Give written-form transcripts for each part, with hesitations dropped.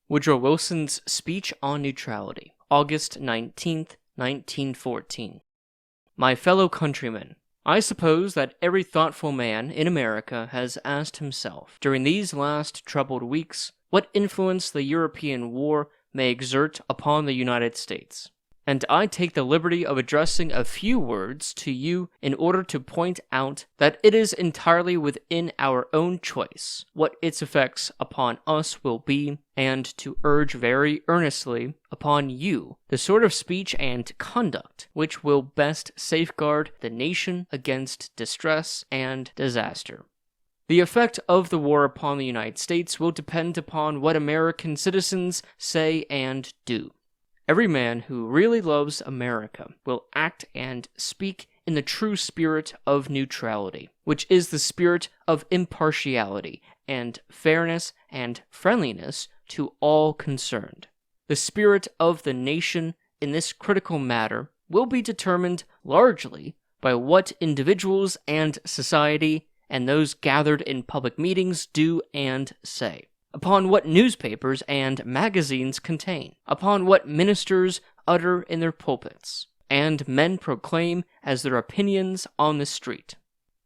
Woodrow Wilson's Speech on Neutrality, August 19th, 1914. My fellow countrymen, I suppose that every thoughtful man in America has asked himself, during these last troubled weeks, what influence the European war may exert upon the United States. And I take the liberty of addressing a few words to you in order to point out that it is entirely within our own choice what its effects upon us will be, and to urge very earnestly upon you the sort of speech and conduct which will best safeguard the nation against distress and disaster. The effect of the war upon the United States will depend upon what American citizens say and do. Every man who really loves America will act and speak in the true spirit of neutrality, which is the spirit of impartiality and fairness and friendliness to all concerned. The spirit of the nation in this critical matter will be determined largely by what individuals and society and those gathered in public meetings do and say, upon what newspapers and magazines contain, upon what ministers utter in their pulpits, and men proclaim as their opinions on the street.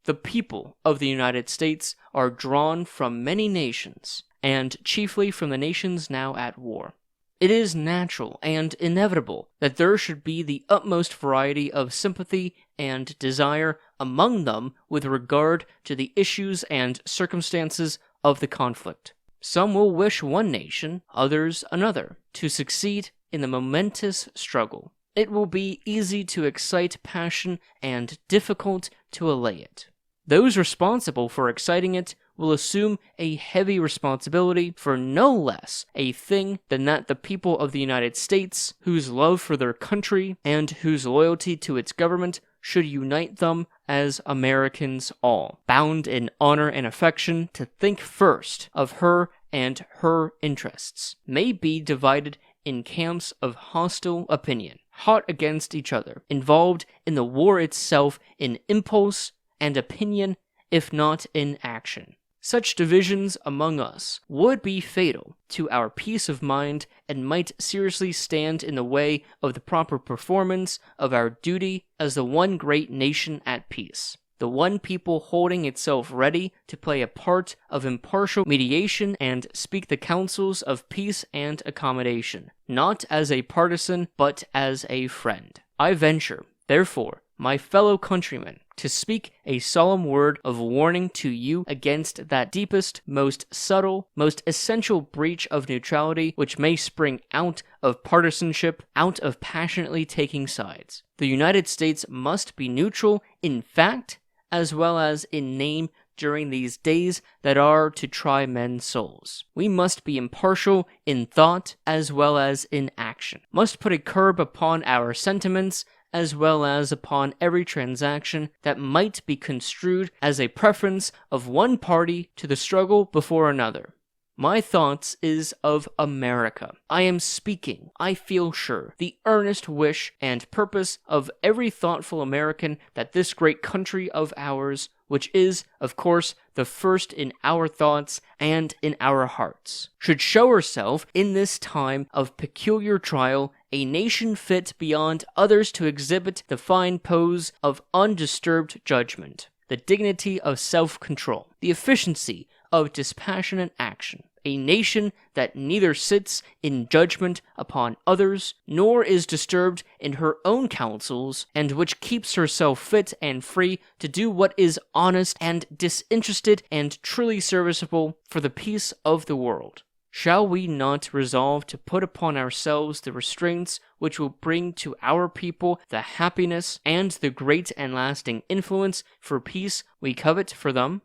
The people of the United States are drawn from many nations, and chiefly from the nations now at war. It is natural and inevitable that there should be the utmost variety of sympathy and desire among them with regard to the issues and circumstances of the conflict. Some will wish one nation, others another, to succeed in the momentous struggle. It will be easy to excite passion and difficult to allay it. Those responsible for exciting it will assume a heavy responsibility for no less a thing than that the people of the United States, whose love for their country and whose loyalty to its government should unite them as Americans all, bound in honor and affection to think first of her and her interests, may be divided in camps of hostile opinion, hot against each other, involved in the war itself in impulse and opinion, if not in action. Such divisions among us would be fatal to our peace of mind and might seriously stand in the way of the proper performance of our duty as the one great nation at peace, the one people holding itself ready to play a part of impartial mediation and speak the counsels of peace and accommodation, not as a partisan but as a friend. I venture, therefore, my fellow countrymen, to speak a solemn word of warning to you against that deepest, most subtle, most essential breach of neutrality which may spring out of partisanship, out of passionately taking sides. The United States must be neutral in fact as well as in name during these days that are to try men's souls. We must be impartial in thought as well as in action, must put a curb upon our sentiments as well as upon every transaction that might be construed as a preference of one party to the struggle before another. My thoughts is of America. I am speaking, I feel sure, the earnest wish and purpose of every thoughtful American that this great country of ours, which is, of course, the first in our thoughts and in our hearts, should show herself in this time of peculiar trial a nation fit beyond others to exhibit the fine pose of undisturbed judgment, the dignity of self-control, the efficiency of dispassionate action, a nation that neither sits in judgment upon others, nor is disturbed in her own counsels, and which keeps herself fit and free to do what is honest and disinterested and truly serviceable for the peace of the world. Shall we not resolve to put upon ourselves the restraints which will bring to our people the happiness and the great and lasting influence for peace we covet for them?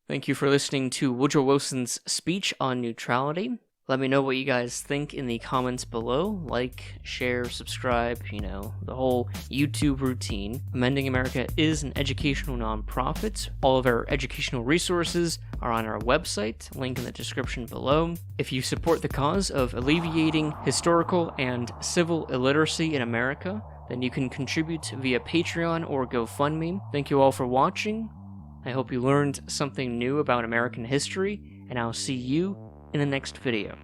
Thank you for listening to Woodrow Wilson's Speech on Neutrality. Let me know what you guys think in the comments below. Like, share, subscribe, the whole YouTube routine. Amending America is an educational nonprofit. All of our educational resources are on our website, link in the description below. If you support the cause of alleviating historical and civil illiteracy in America, then you can contribute via Patreon or GoFundMe. Thank you all for watching. I hope you learned something new about American history, and I'll see you in the next video.